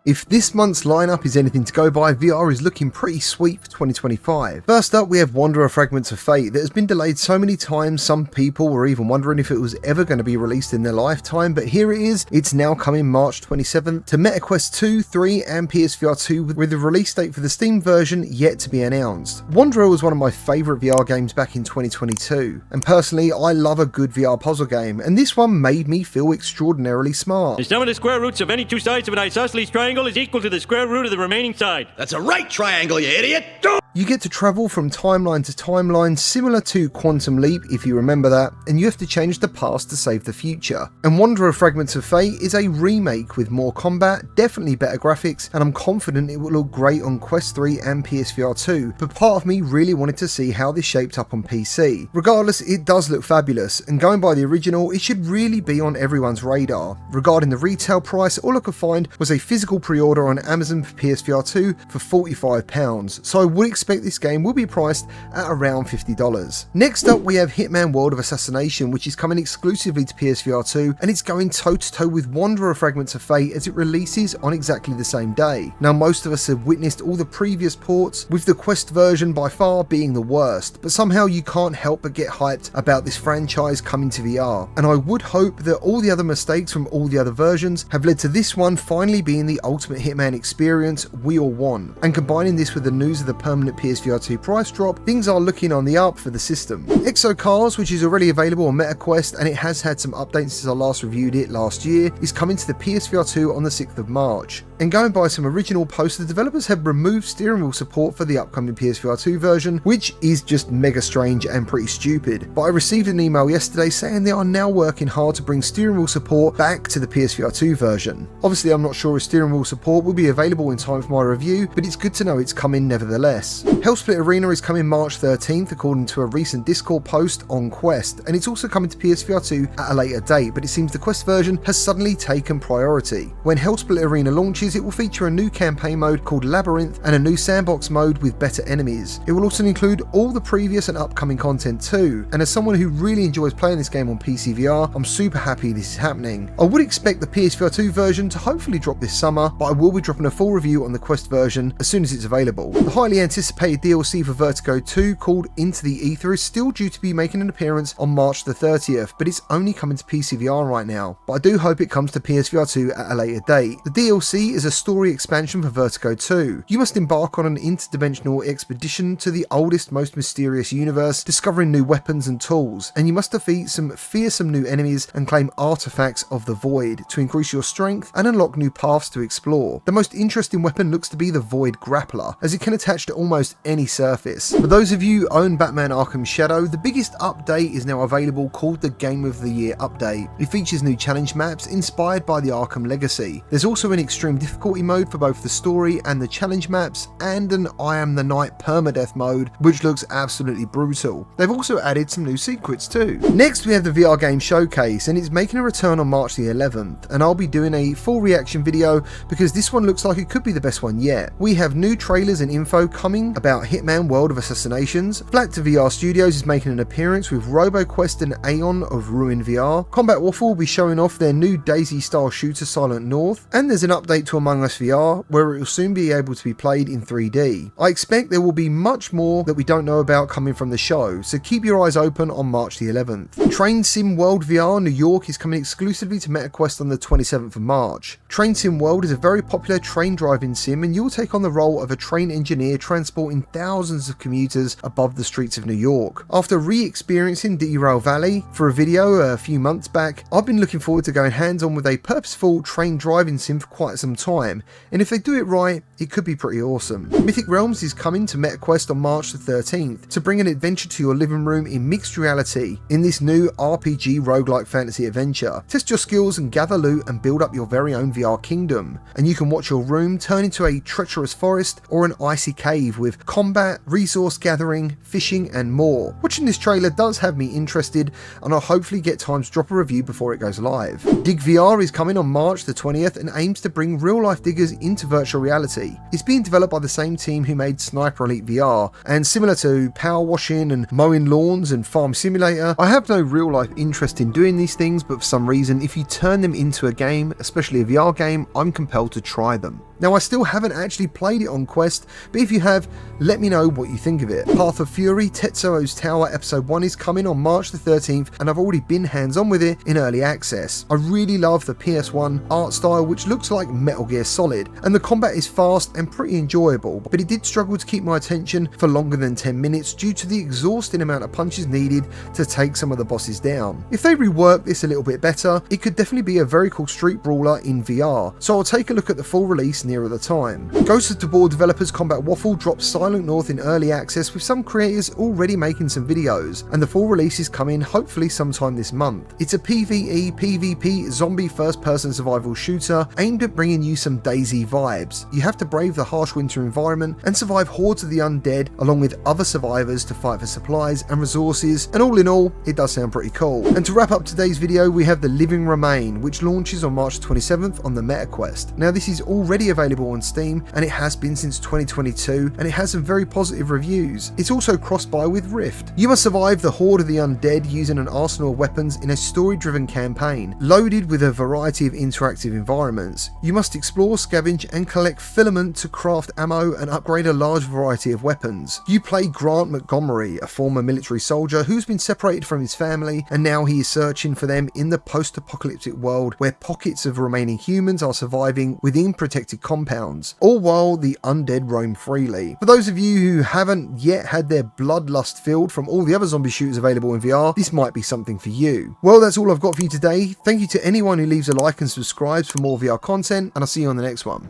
If this month's lineup is anything to go by, VR is looking pretty sweet for 2025. First up, we have Wanderer Fragments of Fate that has been delayed so many times some people were even wondering if it was ever going to be released in their lifetime, but here it is. It's now coming March 27th to MetaQuest 2, 3 and PSVR2 with the release date for the Steam version yet to be announced. Wanderer was one of my favourite VR games back in 2022, and personally I love a good VR puzzle game, and this one made me feel extraordinarily smart. The sum of the square roots of any two sides of an isosceles triangle is equal to the square root of the remaining side. That's a right triangle, you idiot! You get to travel from timeline to timeline, similar to Quantum Leap if you remember that, and you have to change the past to save the future. And Wanderer Fragments of Fate is a remake with more combat, definitely better graphics, and I'm confident it will look great on Quest 3 and PSVR2, but part of me really wanted to see how this shaped up on PC. Regardless, it does look fabulous, and going by the original, it should really be on everyone's radar. Regarding the retail price, all I could find was a physical pre-order on Amazon for PSVR2 for £45, so I would expect this game will be priced at around $50. Next up, we have Hitman World of Assassination, which is coming exclusively to PSVR2, and it's going toe-to-toe with Wanderer Fragments of Fate as it releases on exactly the same day. Now, most of us have witnessed all the previous ports, with the Quest version by far being the worst, but somehow you can't help but get hyped about this franchise coming to VR, and I would hope that all the other mistakes from all the other versions have led to this one finally being the ultimate Hitman experience we all want. And combining this with the news of the permanent PSVR2 price drop, things are looking on the up for the system. Exo Cars, which is already available on MetaQuest and it has had some updates since I last reviewed it last year, is coming to the PSVR2 on the 6th of March. And going by some original posts, the developers have removed steering wheel support for the upcoming PSVR2 version, which is just mega strange and pretty stupid. But I received an email yesterday saying they are now working hard to bring steering wheel support back to the PSVR2 version. Obviously, I'm not sure if steering wheel support will be available in time for my review, but it's good to know it's coming nevertheless. Hellsplit Arena is coming March 13th according to a recent Discord post on Quest, and it's also coming to PSVR2 at a later date, but it seems the Quest version has suddenly taken priority. When Hellsplit Arena launches, it will feature a new campaign mode called Labyrinth and a new sandbox mode with better enemies. It will also include all the previous and upcoming content too, and as someone who really enjoys playing this game on PC VR, I'm super happy this is happening. I would expect the PSVR2 version to hopefully drop this summer, but I will be dropping a full review on the Quest version as soon as it's available. The highly anticipated DLC for Vertigo 2 called Into the Ether is still due to be making an appearance on March the 30th, but it's only coming to PC VR right now. But I do hope it comes to PSVR2 at a later date. The DLC is a story expansion for Vertigo 2. You must embark on an interdimensional expedition to the oldest, most mysterious universe, discovering new weapons and tools, and you must defeat some fearsome new enemies and claim artifacts of the Void to increase your strength and unlock new paths to explore. The most interesting weapon looks to be the Void Grappler, as it can attach to almost any surface. For those of you who own Batman Arkham Shadow, the biggest update is now available called the Game of the Year update. It features new challenge maps inspired by the Arkham legacy. There's also an extreme difficulty mode for both the story and the challenge maps, and an I Am the Knight permadeath mode, which looks absolutely brutal. They've also added some new secrets too. Next, we have the VR Game Showcase, and it's making a return on March the 11th, and I'll be doing a full reaction video because this one looks like it could be the best one yet. We have new trailers and info coming about Hitman World of Assassinations. Black to VR Studios is making an appearance with RoboQuest and Aeon of Ruin VR. Combat Waffle will be showing off their new DayZ style shooter Silent North, and there's an update to Among Us VR where it will soon be able to be played in 3D. I expect there will be much more that we don't know about coming from the show, so keep your eyes open on March the 11th. Train Sim World VR New York is coming exclusively to MetaQuest on the 27th of March. Train Sim World is a very popular train driving sim, and you'll take on the role of a train engineer transporting thousands of commuters above the streets of New York. After re-experiencing Derail Valley for a video a few months back, I've been looking forward to going hands-on with a purposeful train driving sim for quite some time, and if they do it right, it could be pretty awesome. Mythic Realms is coming to MetaQuest on March the 13th to bring an adventure to your living room in mixed reality in this new RPG roguelike fantasy adventure. Test your skills and gather loot and build up your very own VR kingdom, and you can watch your room turn into a treacherous forest or an icy cave with with combat, resource gathering, fishing and more. Watching this trailer does have me interested, and I'll hopefully get time to drop a review before it goes live. Dig VR is coming on March the 20th and aims to bring real life diggers into virtual reality. It's being developed by the same team who made Sniper Elite VR, and similar to power washing and mowing lawns and Farm Simulator, I have no real life interest in doing these things, but for some reason if you turn them into a game, especially a VR game, I'm compelled to try them. Now I still haven't actually played it on Quest, but if you have, let me know what you think of it. Path of Fury Tetsuo's Tower Episode 1 is coming on March the 13th, and I've already been hands-on with it in early access. I really love the PS1 art style, which looks like Metal Gear Solid, and the combat is fast and pretty enjoyable, but it did struggle to keep my attention for longer than 10 minutes due to the exhausting amount of punches needed to take some of the bosses down. If they rework this a little bit better, it could definitely be a very cool street brawler in VR, so I'll take a look at the full release nearer the time. Ghost of Tabor developers Combat Waffle dropped Silent North in early access, with some creators already making some videos, and the full release is coming hopefully sometime this month. It's a PvE PvP zombie first person survival shooter aimed at bringing you some DayZ vibes. You have to brave the harsh winter environment and survive hordes of the undead along with other survivors to fight for supplies and resources, and all in all it does sound pretty cool. And to wrap up today's video, we have The Living Remain, which launches on March 27th on the MetaQuest. Now this is already available on Steam, and it has been since 2022, and it has some very positive reviews. It's also cross-buy with Rift. You must survive the horde of the undead using an arsenal of weapons in a story-driven campaign, loaded with a variety of interactive environments. You must explore, scavenge and collect filament to craft ammo and upgrade a large variety of weapons. You play Grant Montgomery, a former military soldier who's been separated from his family, and now he is searching for them in the post-apocalyptic world where pockets of remaining humans are surviving within protected compounds, all while the undead roam freely. For those of you who haven't yet had their bloodlust filled from all the other zombie shooters available in VR, this might be something for you. Well, that's all I've got for you today. Thank you to anyone who leaves a like and subscribes for more VR content, and I'll see you on the next one.